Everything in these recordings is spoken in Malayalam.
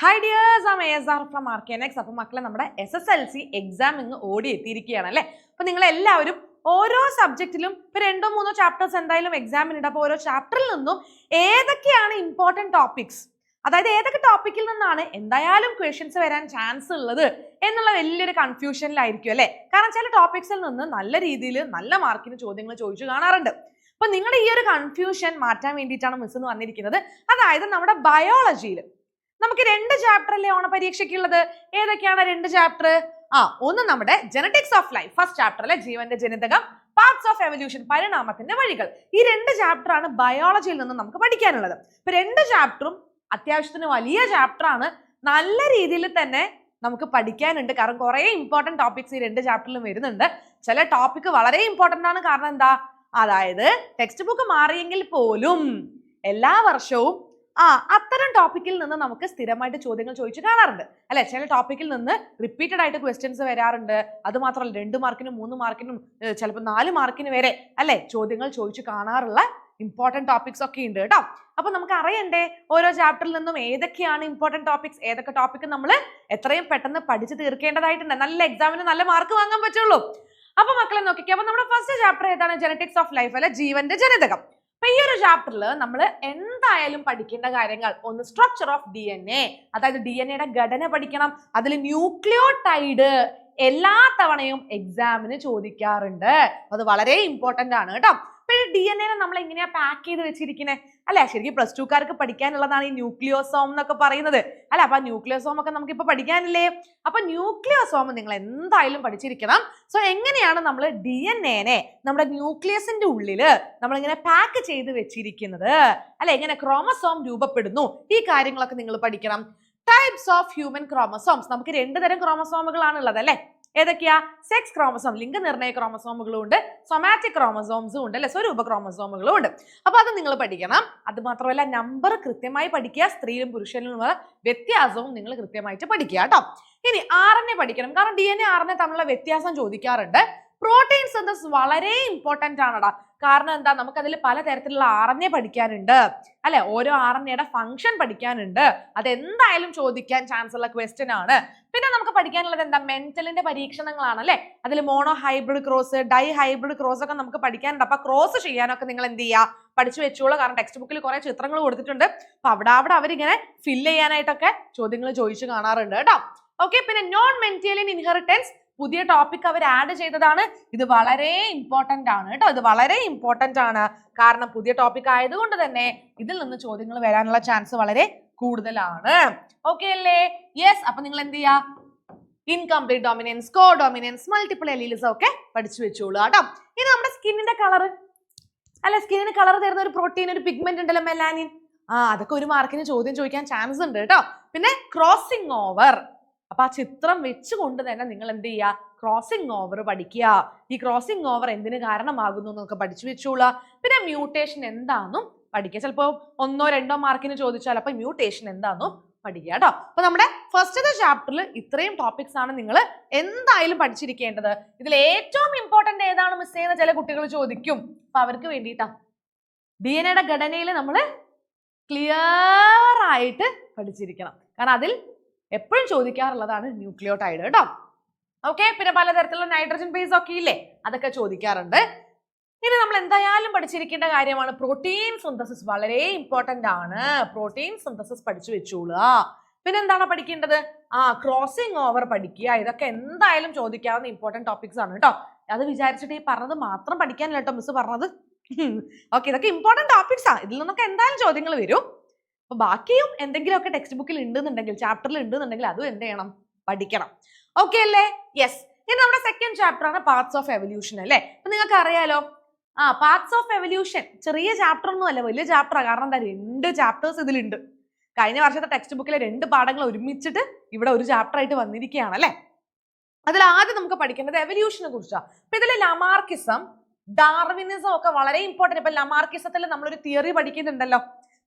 High dears, am ASR from RKNX. അപ്പോൾ മക്കളെ, നമ്മുടെ SSLC എക്സാം ഇങ്ങ് ഓടി എത്തിയിരിക്കുകയാണ് അല്ലേ. അപ്പോൾ നിങ്ങൾ എല്ലാവരും ഓരോ സബ്ജക്റ്റിലും ഇപ്പോൾ 2-3 ചാപ്റ്റേഴ്സ് എന്തായാലും എക്സാമിനുണ്ട്. അപ്പോൾ ഓരോ ചാപ്റ്ററിൽ നിന്നും ഏതൊക്കെയാണ് ഇമ്പോർട്ടൻറ്റ് ടോപ്പിക്സ്, അതായത് ഏതൊക്കെ ടോപ്പിക്കിൽ നിന്നാണ് എന്തായാലും ക്വസ്റ്റ്യൻസ് വരാൻ ചാൻസ് ഉള്ളത് എന്നുള്ള വലിയൊരു കൺഫ്യൂഷനിലായിരിക്കും അല്ലേ. കാരണം ചില ടോപ്പിക്സിൽ നിന്ന് നല്ല രീതിയിൽ നല്ല മാർക്കിന് ചോദ്യങ്ങൾ ചോദിച്ചു കാണാറുണ്ട്. അപ്പൊ നിങ്ങളുടെ ഈ ഒരു കൺഫ്യൂഷൻ മാറ്റാൻ വേണ്ടിയിട്ടാണ് മിസ് എന്ന് വന്നിരിക്കുന്നത്. അതായത് നമ്മുടെ ബയോളജിയിൽ നമുക്ക് 2 ചാപ്റ്റർ അല്ലേ ഓണപരീക്ഷയ്ക്കുള്ളത്. ഏതൊക്കെയാണ് 2 ചാപ്റ്റർ? ഒന്ന് നമ്മുടെ genetics of life, first chapter അല്ലെ, ജീവന്റെ ജനിതകം, പാർട്സ് ഓഫ് എവല്യൂഷൻ, പരിണാമത്തിന്റെ വഴികൾ. ഈ 2 ചാപ്റ്റർ ആണ് ബയോളജിയിൽ നിന്ന് നമുക്ക് പഠിക്കാനുള്ളത്. ഇപ്പൊ 2 ചാപ്റ്ററും അത്യാവശ്യത്തിന് വലിയ ചാപ്റ്റർ ആണ്. നല്ല രീതിയിൽ തന്നെ നമുക്ക് പഠിക്കാനുണ്ട്. കാരണം കുറെ ഇമ്പോർട്ടന്റ് ടോപ്പിക്സ് ഈ 2 ചാപ്റ്ററിലും വരുന്നുണ്ട്. ചില ടോപ്പിക് വളരെ ഇമ്പോർട്ടന്റ് ആണ്. കാരണം എന്താ, അതായത് ടെക്സ്റ്റ് ബുക്ക് മാറിയെങ്കിൽ പോലും എല്ലാ വർഷവും അത്തരം ടോപ്പിക്കിൽ നിന്ന് നമുക്ക് സ്ഥിരമായിട്ട് ചോദ്യങ്ങൾ ചോദിച്ചു കാണാറുണ്ട് അല്ലെ. ചില ടോപ്പിക്കിൽ നിന്ന് റിപ്പീറ്റഡ് ആയിട്ട് ക്വസ്റ്റ്യൻസ് വരാറുണ്ട്. അത് മാത്രമല്ല 2 മാർക്കിനും 3 മാർക്കിനും ചിലപ്പോൾ 4 മാർക്കിന് വരെ അല്ലെ ചോദ്യങ്ങൾ ചോദിച്ചു കാണാറുള്ള ഇമ്പോർട്ടന്റ് ടോപ്പിക്സ് ഒക്കെ ഉണ്ട് കേട്ടോ. അപ്പൊ നമുക്ക് അറിയണ്ടേ ഓരോ ചാപ്റ്ററിൽ നിന്നും ഏതൊക്കെയാണ് ഇമ്പോർട്ടന്റ് ടോപ്പിക്സ്, ഏതൊക്കെ ടോപ്പിക് നമ്മൾ എത്രയും പെട്ടെന്ന് പഠിച്ചു തീർക്കേണ്ടതായിട്ടുണ്ട്. നല്ല എക്സാമിന് നല്ല മാർക്ക് വാങ്ങാൻ പറ്റുള്ളൂ. അപ്പൊ മക്കളെ നോക്കിക്കേ, അപ്പൊ നമ്മുടെ ഫസ്റ്റ് ചാപ്റ്റർ ഏതാണ്? ജെനറ്റിക്സ് ഓഫ് ലൈഫ് അല്ലെ, ജീവന്റെ ജനിതകം. അപ്പൊ ഈ ഒരു ചാപ്റ്ററിൽ നമ്മൾ എന്തായാലും പഠിക്കേണ്ട കാര്യങ്ങൾ, ഒന്ന് സ്ട്രക്ചർ ഓഫ് DNA, അതായത് DNA ഘടന പഠിക്കണം. അതിൽ ന്യൂക്ലിയോടൈഡ് എല്ലാ തവണയും എക്സാമിന് ചോദിക്കാറുണ്ട്. അത് വളരെ ഇമ്പോർട്ടന്റ് ആണ് കേട്ടോ. അപ്പൊ ഈ DNA നമ്മൾ എങ്ങനെയാ പാക്ക് ചെയ്ത് വെച്ചിരിക്കുന്നത് അല്ലെ? ശരിക്കും +2കാർക്ക് പഠിക്കാനുള്ളതാണ് ഈ ന്യൂക്ലിയോസോം എന്നൊക്കെ പറയുന്നത് അല്ലെ. അപ്പൊ ന്യൂക്ലിയോസോം ഒക്കെ നമുക്ക് ഇപ്പൊ പഠിക്കാനില്ലേ? അപ്പൊ ന്യൂക്ലിയോസോം നിങ്ങൾ എന്തായാലും പഠിച്ചിരിക്കണം. സോ എങ്ങനെയാണ് നമ്മൾ DNA നമ്മുടെ ന്യൂക്ലിയസിന്റെ ഉള്ളില് നമ്മളിങ്ങനെ പാക്ക് ചെയ്ത് വെച്ചിരിക്കുന്നത് അല്ലെ, എങ്ങനെ ക്രോമസോം രൂപപ്പെടുന്നു, ഈ കാര്യങ്ങളൊക്കെ നിങ്ങൾ പഠിക്കണം. ടൈപ്സ് ഓഫ് ഹ്യൂമൻ ക്രോമസോംസ്, നമുക്ക് 2 തരം ക്രോമസോമുകളാണ് ഉള്ളത് അല്ലെ. ഏതൊക്കെയാ? സെക്സ് ക്രോമസോം, ലിംഗനിർണയ ക്രോമസോമുകളും ഉണ്ട്, സൊമാറ്റിക് ക്രോമസോംസും ഉണ്ട് അല്ലെ, സ്വരൂപ ക്രോമസോമുകളും ഉണ്ട്. അപ്പൊ അത് നിങ്ങൾ പഠിക്കണം. അത് മാത്രമല്ല നമ്പർ കൃത്യമായി പഠിക്കുക. സ്ത്രീയിലും പുരുഷനിലുമുള്ള വ്യത്യാസവും നിങ്ങൾ കൃത്യമായിട്ട് പഠിക്കുക കേട്ടോ. ഇനി RNA പഠിക്കണം. കാരണം DNA RNA തമ്മിലുള്ള വ്യത്യാസം ചോദിക്കാറുണ്ട്. പ്രോട്ടീൻ സിന്തസിസ് വളരെ ഇമ്പോർട്ടന്റ് ആണടാ. കാരണം എന്താ, നമുക്കതിൽ പലതരത്തിലുള്ള RNA പഠിക്കാനുണ്ട് അല്ലെ. ഓരോ RNAയുടെ ഫംഗ്ഷൻ പഠിക്കാനുണ്ട്. അതെന്തായാലും ചോദിക്കാൻ ചാൻസ് ഉള്ള ക്വസ്റ്റ്യൻ ആണ്. പിന്നെ നമുക്ക് പഠിക്കാനുള്ളത് എന്താ, മെന്റലിന്റെ പരീക്ഷണങ്ങളാണ് അല്ലെ. അതിൽ monohybrid cross, dihybrid cross ഒക്കെ നമുക്ക് പഠിക്കാനുണ്ട്. അപ്പൊ ക്രോസ് ചെയ്യാനൊക്കെ നിങ്ങൾ എന്ത് ചെയ്യുക, പഠിച്ചു വെച്ചോളൂ. കാരണം ടെക്സ്റ്റ് ബുക്കിൽ കുറെ ചിത്രങ്ങൾ കൊടുത്തിട്ടുണ്ട്. അപ്പൊ അവിടെ അവരിങ്ങനെ ഫില്ല് ചെയ്യാനായിട്ടൊക്കെ ചോദ്യങ്ങൾ ചോദിച്ചു കാണാറുണ്ട് കേട്ടോ. ഓക്കെ. പിന്നെ നോൺ മെന്റലിയൻ ഇൻഹെറിറ്റൻസ് പുതിയ ടോപ്പിക് അവർ ആഡ് ചെയ്തതാണ്. ഇത് വളരെ ഇമ്പോർട്ടന്റ് ആണ് കേട്ടോ. ഇത് വളരെ ഇമ്പോർട്ടന്റ് ആണ്. കാരണം പുതിയ ടോപ്പിക് ആയതുകൊണ്ട് തന്നെ ഇതിൽ നിന്ന് ചോദ്യങ്ങൾ വരാനുള്ള ചാൻസ് വളരെ കൂടുതലാണ്. ഓക്കെ അല്ലേ? യെസ്. അപ്പൊ നിങ്ങൾ എന്ത് ചെയ്യാ, ഇൻകംപ്ലീറ്റ് ഡോമിനൻസ്, കോ ഡോമിനൻസ്, മൾട്ടിപ്പിൾ എലീൽസ് ഒക്കെ പഠിച്ചു വെച്ചോളൂ കേട്ടോ. ഇനി നമ്മുടെ സ്കിന്നിന്റെ കളർ അല്ലെ, സ്കിന്നിന് കളർ തരുന്ന ഒരു പ്രോട്ടീൻ, ഒരു പിഗ്മെന്റ് ഉണ്ടല്ലോ, മെലാനിൻ. അതൊക്കെ 1 മാർക്കിന് ചോദ്യം ചോദിക്കാൻ ചാൻസ് ഉണ്ട് കേട്ടോ. പിന്നെ ക്രോസിംഗ് ഓവർ, അപ്പൊ ആ ചിത്രം വെച്ചുകൊണ്ട് തന്നെ നിങ്ങൾ എന്ത് ചെയ്യുക, ക്രോസിംഗ് ഓവർ പഠിക്കുക. ഈ ക്രോസിംഗ് ഓവർ എന്തിനു കാരണമാകുന്നു എന്നൊക്കെ പഠിച്ചു വെച്ചോളൂ. പിന്നെ മ്യൂട്ടേഷൻ എന്താണെന്നും പഠിക്കുക. ചിലപ്പോൾ 1-2 മാർക്കിന് ചോദിച്ചാൽ അപ്പൊ മ്യൂട്ടേഷൻ എന്താണെന്നും പഠിക്കുക കേട്ടോ. അപ്പൊ നമ്മുടെ ഫസ്റ്റത്തെ ചാപ്റ്ററിൽ ഇത്രയും ടോപ്പിക്സ് ആണ് നിങ്ങൾ എന്തായാലും പഠിച്ചിരിക്കേണ്ടത്. ഇതിൽ ഏറ്റവും ഇമ്പോർട്ടന്റ് ഏതാണ് മിസ് ചെയ്യുന്ന ചില കുട്ടികൾ ചോദിക്കും. അപ്പൊ അവർക്ക് വേണ്ടിയിട്ടാ DNA ഘടനയിൽ നമ്മൾ ക്ലിയർ ആയിട്ട് പഠിച്ചിരിക്കണം. കാരണം അതിൽ എപ്പോഴും ചോദിക്കാറുള്ളതാണ് ന്യൂക്ലിയോടൈഡ് കേട്ടോ. ഓക്കെ. പിന്നെ പലതരത്തിലുള്ള നൈട്രജൻ ബേസ് ഒക്കെ ഇല്ലേ, അതൊക്കെ ചോദിക്കാറുണ്ട്. ഇനി നമ്മൾ എന്തായാലും പഠിച്ചിരിക്കേണ്ട കാര്യമാണ് പ്രോട്ടീൻ സിന്തസിസ്. വളരെ ഇമ്പോർട്ടന്റ് ആണ്. പ്രോട്ടീൻ സിന്തസിസ് പഠിച്ചു വെച്ചോളുക. പിന്നെ എന്താണ് പഠിക്കേണ്ടത്? ക്രോസിംഗ് ഓവർ പഠിക്കുക. ഇതൊക്കെ എന്തായാലും ചോദിക്കാവുന്ന ഇമ്പോർട്ടന്റ് ടോപ്പിക്സ് ആണ് കേട്ടോ. അത് വിചാരിച്ചിട്ട് ഈ പറഞ്ഞത് മാത്രം പഠിക്കാനല്ല കേട്ടോ മിസ് പറഞ്ഞത്. ഓക്കെ, ഇതൊക്കെ ഇമ്പോർട്ടന്റ് ടോപ്പിക്സ് ആണ്. ഇതിൽ നിന്നൊക്കെ എന്തായാലും ചോദ്യങ്ങൾ വരും. അപ്പൊ ബാക്കിയും എന്തെങ്കിലുമൊക്കെ ടെക്സ്റ്റ് ബുക്കിൽ ഉണ്ടെന്നുണ്ടെങ്കിൽ, ചാപ്റ്ററിൽ ഉണ്ടെന്നുണ്ടെങ്കിൽ അതും എന്ത് ചെയ്യണം, പഠിക്കണം. ഓക്കെ അല്ലേ? യെസ്. ഇനി നമ്മുടെ സെക്കൻഡ് ചാപ്റ്റർ ആണ് പാർട്സ് ഓഫ് എവല്യൂഷൻ അല്ലേ. അപ്പൊ നിങ്ങൾക്ക് അറിയാലോ, പാർട്സ് ഓഫ് എവല്യൂഷൻ ചെറിയ ചാപ്റ്റർ ഒന്നും അല്ല, വലിയ ചാപ്റ്ററാണ്. കാരണം എന്താ, 2 ചാപ്റ്റേഴ്സ് ഇതിലുണ്ട്. കഴിഞ്ഞ വർഷത്തെ ടെക്സ്റ്റ് ബുക്കിലെ 2 പാഠങ്ങൾ ഒരുമിച്ചിട്ട് ഇവിടെ ഒരു ചാപ്റ്റർ ആയിട്ട് വന്നിരിക്കുകയാണ് അല്ലെ. അതിൽ ആദ്യം നമുക്ക് പഠിക്കേണ്ടത് എവല്യൂഷനെ കുറിച്ചാണ്. അപ്പൊ ഇതിൽ ലമാർക്കിസം, ഡാർവിനിസം ഒക്കെ വളരെ ഇമ്പോർട്ടന്റ്. ഇപ്പൊ ലമാർക്കിസത്തിൽ നമ്മളൊരു തിയറി പഠിക്കുന്നുണ്ടല്ലോ,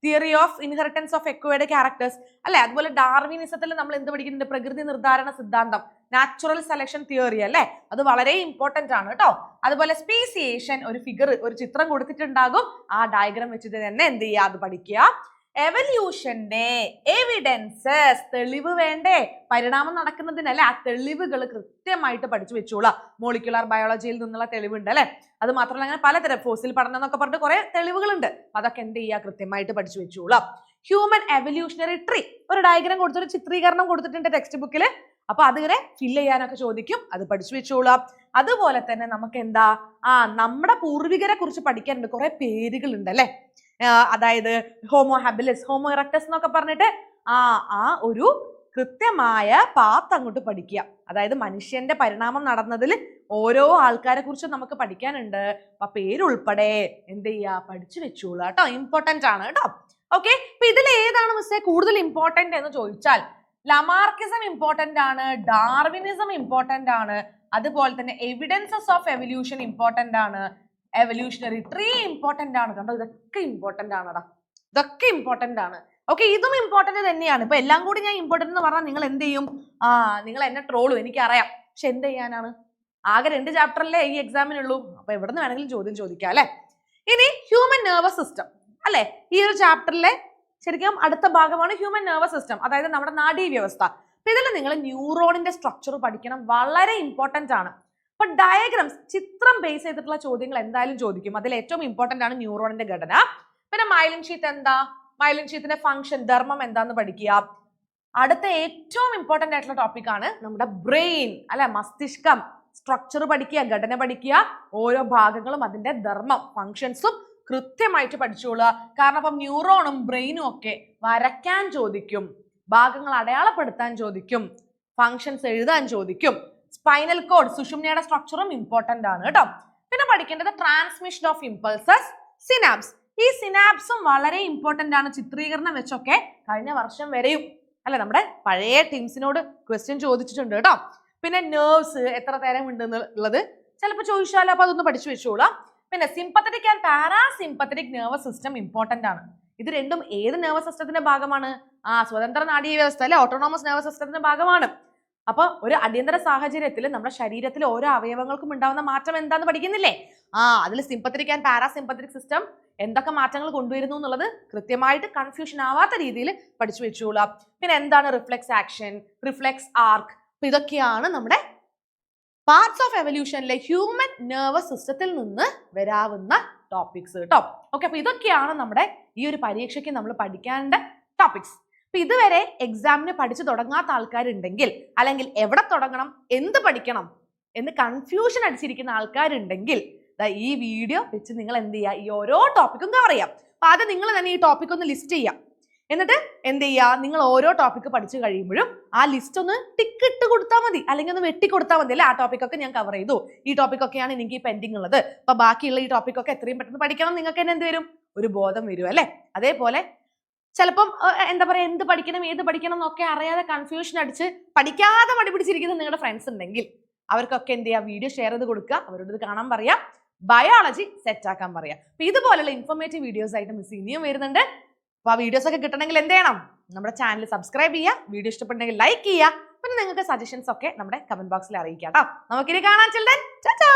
theory of inheritance of acquired characters അല്ലെ. അതുപോലെ ഡാർവിനിസത്തിൽ നമ്മൾ എന്ത് പഠിക്കുന്നുണ്ട്, പ്രകൃതി നിർദ്ധാരണ സിദ്ധാന്തം, നാച്ചുറൽ സെലക്ഷൻ തിയറി അല്ലെ. അത് വളരെ ഇമ്പോർട്ടന്റ് ആണ് കേട്ടോ. അതുപോലെ സ്പീസിയേഷൻ, ഒരു ഫിഗർ, ഒരു ചിത്രം കൊടുത്തിട്ടുണ്ടാകും. ആ ഡയഗ്രാം വെച്ചിട്ട് തന്നെ എന്ത് ചെയ്യുക, അത് പഠിക്കുക. എവല്യൂഷന്റെ എവിഡൻസസ്, തെളിവ് വേണ്ടേ പരിണാമം നടക്കുന്നതിനല്ലേ, ആ തെളിവുകൾ കൃത്യമായിട്ട് പഠിച്ചു വെച്ചോളാം. മോളിക്കുലാർ ബയോളജിയിൽ നിന്നുള്ള തെളിവുണ്ട് അല്ലെ, അത് മാത്രമല്ല അങ്ങനെ പലതരം ഫോസിൽ പഠനം എന്നൊക്കെ പറഞ്ഞിട്ട് കുറെ തെളിവുകളുണ്ട്. അതൊക്കെ എന്ത് ചെയ്യുക, കൃത്യമായിട്ട് പഠിച്ചു വെച്ചോളാം. ഹ്യൂമൻ എവല്യൂഷണറി ട്രീ, ഒരു ഡയഗ്രാം കൊടുത്തൊരു ചിത്രീകരണം കൊടുത്തിട്ടുണ്ട് ടെക്സ്റ്റ് ബുക്കിൽ. അപ്പൊ അതിങ്ങനെ ഫില്ല് ചെയ്യാനൊക്കെ ചോദിക്കും, അത് പഠിച്ചു വെച്ചോളാം. അതുപോലെ തന്നെ നമുക്ക് എന്താ, നമ്മുടെ പൂർവികരെ കുറിച്ച് പഠിക്കാനുണ്ട്. കുറെ പേരുകളുണ്ട് അല്ലെ, അതായത് ഹോമോ ഹാബിലിസ്, ഹോമോ ഇറക്ടസ് എന്നൊക്കെ പറഞ്ഞിട്ട് ആ ഒരു കൃത്യമായ പാത്ത് അങ്ങോട്ട് പഠിക്കുക. അതായത് മനുഷ്യന്റെ പരിണാമം നടന്നതിൽ ഓരോ ആൾക്കാരെ കുറിച്ച് നമുക്ക് പഠിക്കാനുണ്ട്. അപ്പൊ പേരുൾപ്പെടെ എന്ത് ചെയ്യുക, പഠിച്ചു വെച്ചോളൂ കേട്ടോ, ഇമ്പോർട്ടന്റ് ആണ് കേട്ടോ. ഓക്കെ, അപ്പൊ ഇതിൽ ഏതാണ് മിസ്സേ കൂടുതൽ ഇമ്പോർട്ടന്റ് എന്ന് ചോദിച്ചാൽ ലമാർക്കിസം ഇമ്പോർട്ടന്റ് ആണ്, ഡാർവിനിസം ഇമ്പോർട്ടന്റ് ആണ്, അതുപോലെ തന്നെ എവിഡൻസസ് ഓഫ് എവല്യൂഷൻ ഇമ്പോർട്ടന്റ് ആണ്, എവല്യൂഷണറി ട്രീ ഇമ്പോർട്ടന്റ് ആണ്. കണ്ടോ, ഇതൊക്കെ ഇമ്പോർട്ടന്റ് ആണടാ, ഇതൊക്കെ ഇമ്പോർട്ടന്റ് ആണ്. ഓക്കെ, ഇതും ഇമ്പോർട്ടന്റ് തന്നെയാണ്. ഇപ്പൊ എല്ലാം കൂടി ഞാൻ ഇമ്പോർട്ടന്റ് എന്ന് പറഞ്ഞാൽ നിങ്ങൾ എന്ത് ചെയ്യും, നിങ്ങൾ എന്നെ ട്രോളും, എനിക്കറിയാം. പക്ഷെ എന്ത് ചെയ്യാനാണ്, ആകെ 2 ചാപ്റ്ററല്ലേ ഈ എക്സാമിനുള്ളൂ. അപ്പൊ എവിടെ നിന്ന് വേണമെങ്കിലും ചോദ്യം ചോദിക്കാം അല്ലെ. ഇനി ഹ്യൂമൻ നെർവസ് സിസ്റ്റം അല്ലെ, ഈ ഒരു ചാപ്റ്ററിലെ ശരിക്കും അടുത്ത ഭാഗമാണ് ഹ്യൂമൻ നെർവസ് സിസ്റ്റം, അതായത് നമ്മുടെ നാഡീവ്യവസ്ഥ. അപ്പൊ ഇതിൽ നിങ്ങൾ ന്യൂറോണിന്റെ സ്ട്രക്ചർ പഠിക്കണം, വളരെ ഇമ്പോർട്ടന്റ് ആണ്. അപ്പൊ ഡയഗ്രാംസ്, ചിത്രം ബേസ് ചെയ്തിട്ടുള്ള ചോദ്യങ്ങൾ എന്തായാലും ചോദിക്കും. അതിൽ ഏറ്റവും ഇമ്പോർട്ടന്റ് ആണ് ന്യൂറോണിന്റെ ഘടന. പിന്നെ മൈലിൻ ഷീത്ത് എന്താ, മൈലിൻ ഷീത്തിന്റെ ഫംഗ്ഷൻ, ധർമ്മം എന്താന്ന് പഠിക്കുക. അടുത്ത ഏറ്റവും ഇമ്പോർട്ടന്റ് ആയിട്ടുള്ള ടോപ്പിക് ആണ് നമ്മുടെ ബ്രെയിൻ അല്ലെ, മസ്തിഷ്കം, സ്ട്രക്ചർ പഠിക്കുക, ഘടന പഠിക്കുക, ഓരോ ഭാഗങ്ങളും അതിന്റെ ധർമ്മം, ഫങ്ഷൻസും കൃത്യമായിട്ട് പഠിച്ചോളുക. കാരണം അപ്പം ന്യൂറോണും ബ്രെയിനും ഒക്കെ വരയ്ക്കാൻ ചോദിക്കും, ഭാഗങ്ങൾ അടയാളപ്പെടുത്താൻ ചോദിക്കും, ഫങ്ഷൻസ് എഴുതാൻ ചോദിക്കും. സ്പൈനൽ കോഡ്, സുഷുമ്നയുടെ സ്ട്രക്ചറും ഇമ്പോർട്ടന്റ് ആണ് കേട്ടോ. പിന്നെ പഠിക്കേണ്ടത് ട്രാൻസ്മിഷൻ ഓഫ് ഇമ്പൾസസ്, സിനാപ്സ്. ഈ സിനാപ്സും വളരെ ഇമ്പോർട്ടന്റ് ആണ്. ചിത്രീകരണം വെച്ചൊക്കെ കഴിഞ്ഞ വർഷം വരെയും അല്ലെ നമ്മുടെ പഴയ ടീംസിനോട് ക്വസ്റ്റ്യൻ ചോദിച്ചിട്ടുണ്ട് കേട്ടോ. പിന്നെ നെർവ്സ് എത്ര തരം ഉണ്ടെന്നുള്ളത് ചിലപ്പോൾ ചോദിച്ചാലോ, അപ്പൊ അതൊന്ന് പഠിച്ചു വെച്ചോളാം. പിന്നെ sympathetic and parasympathetic nervous system important ആണ്. ഇത് രണ്ടും ഏത് നെർവസ് സിസ്റ്റത്തിന്റെ ഭാഗമാണ്, സ്വതന്ത്ര നാഡീവ്യവസ്ഥ അല്ലെ, ഓട്ടോണോമസ് നെർവസ് സിസ്റ്റത്തിന്റെ ഭാഗമാണ്. അപ്പൊ ഒരു അടിയന്തര സാഹചര്യത്തിൽ നമ്മുടെ ശരീരത്തിലെ ഓരോ അവയവങ്ങൾക്കും ഉണ്ടാവുന്ന മാറ്റം എന്താന്ന് പഠിക്കുന്നില്ലേ, അതിൽ സിമ്പത്തറ്റിക് ആൻഡ് പാരാസിമ്പത്തറ്റിക് സിസ്റ്റം എന്തൊക്കെ മാറ്റങ്ങൾ കൊണ്ടുവരുന്നു എന്നുള്ളത് കൃത്യമായിട്ട് കൺഫ്യൂഷൻ ആവാത്ത രീതിയിൽ പഠിച്ചു വെച്ചോളാം. പിന്നെ എന്താണ് റിഫ്ലെക്സ് ആക്ഷൻ, റിഫ്ലെക്സ് ആർക്ക്, അപ്പൊ ഇതൊക്കെയാണ് നമ്മുടെ പാർട്സ് ഓഫ് എവല്യൂഷനിലെ ഹ്യൂമൻ നെർവസ് സിസ്റ്റത്തിൽ നിന്ന് വരാവുന്ന ടോപ്പിക്സ് കേട്ടോ. ഓക്കെ, അപ്പൊ ഇതൊക്കെയാണ് നമ്മുടെ ഈ ഒരു പരീക്ഷയ്ക്ക് നമ്മൾ പഠിക്കേണ്ട ടോപ്പിക്സ്. അപ്പൊ ഇതുവരെ എക്സാമിന് പഠിച്ചു തുടങ്ങാത്ത ആൾക്കാരുണ്ടെങ്കിൽ, അല്ലെങ്കിൽ എവിടെ തുടങ്ങണം, എന്ത് പഠിക്കണം എന്ന് കൺഫ്യൂഷൻ അടിച്ചിരിക്കുന്ന ആൾക്കാരുണ്ടെങ്കിൽ ഈ വീഡിയോ വെച്ച് നിങ്ങൾ എന്ത് ചെയ്യുക, ഈ ഓരോ ടോപ്പിക്കും കവർ ചെയ്യാം. അപ്പൊ ആദ്യം നിങ്ങൾ തന്നെ ഈ ടോപ്പിക് ഒന്ന് ലിസ്റ്റ് ചെയ്യാം. എന്നിട്ട് എന്ത് ചെയ്യുക, നിങ്ങൾ ഓരോ ടോപ്പിക്ക് പഠിച്ചു കഴിയുമ്പോഴും ആ ലിസ്റ്റ് ഒന്ന് ടിക്ക് ഇട്ട് കൊടുത്താൽ മതി, അല്ലെങ്കിൽ ഒന്ന് വെട്ടി കൊടുത്താൽ മതി അല്ലേ. ആ ടോപ്പിക്കൊക്കെ ഞാൻ കവർ ചെയ്തു, ഈ ടോപ്പിക്കൊക്കെയാണ് എനിക്ക് പെൻഡിങ് ഉള്ളത്, അപ്പൊ ബാക്കിയുള്ള ഈ ടോപ്പിക്കൊക്കെ എത്രയും പെട്ടെന്ന് പഠിക്കണം, നിങ്ങൾക്ക് തന്നെ എന്ത് വരും, ഒരു ബോധം വരും അല്ലെ. അതേപോലെ ചിലപ്പം എന്താ പറയാ, എന്ത് പഠിക്കണം ഏത് പഠിക്കണം എന്നൊക്കെ അറിയാതെ കൺഫ്യൂഷൻ അടിച്ച് പഠിക്കാതെ മടി പിടിച്ചിരിക്കുന്ന നിങ്ങളുടെ ഫ്രണ്ട്സ് ഉണ്ടെങ്കിൽ അവർക്കൊക്കെ എന്ത് ചെയ്യുക, വീഡിയോ ഷെയർ ചെയ്ത് കൊടുക്കുക, അവരോട് ഇത് കാണാൻ പറയാം, ബയോളജി സെറ്റ് ആക്കാൻ പറയാം. അപ്പൊ ഇതുപോലുള്ള ഇൻഫോർമേറ്റീവ് വീഡിയോസ് ആയിട്ട് മിസ് ഇനിയും വരുന്നുണ്ട്. അപ്പൊ ആ വീഡിയോസ് ഒക്കെ കിട്ടണമെങ്കിൽ എന്ത് ചെയ്യണം, നമ്മുടെ ചാനൽ സബ്സ്ക്രൈബ് ചെയ്യുക, വീഡിയോ ഇഷ്ടപ്പെട്ടെങ്കിൽ ലൈക്ക് ചെയ്യുക, പിന്നെ നിങ്ങൾക്ക് സജഷൻസ് ഒക്കെ നമ്മുടെ കമന്റ് ബോക്സിൽ അറിയിക്കാം കേട്ടോ. നമുക്കിനി കാണാൻ ചിൽഡ്രൻ, ടാറ്റാ.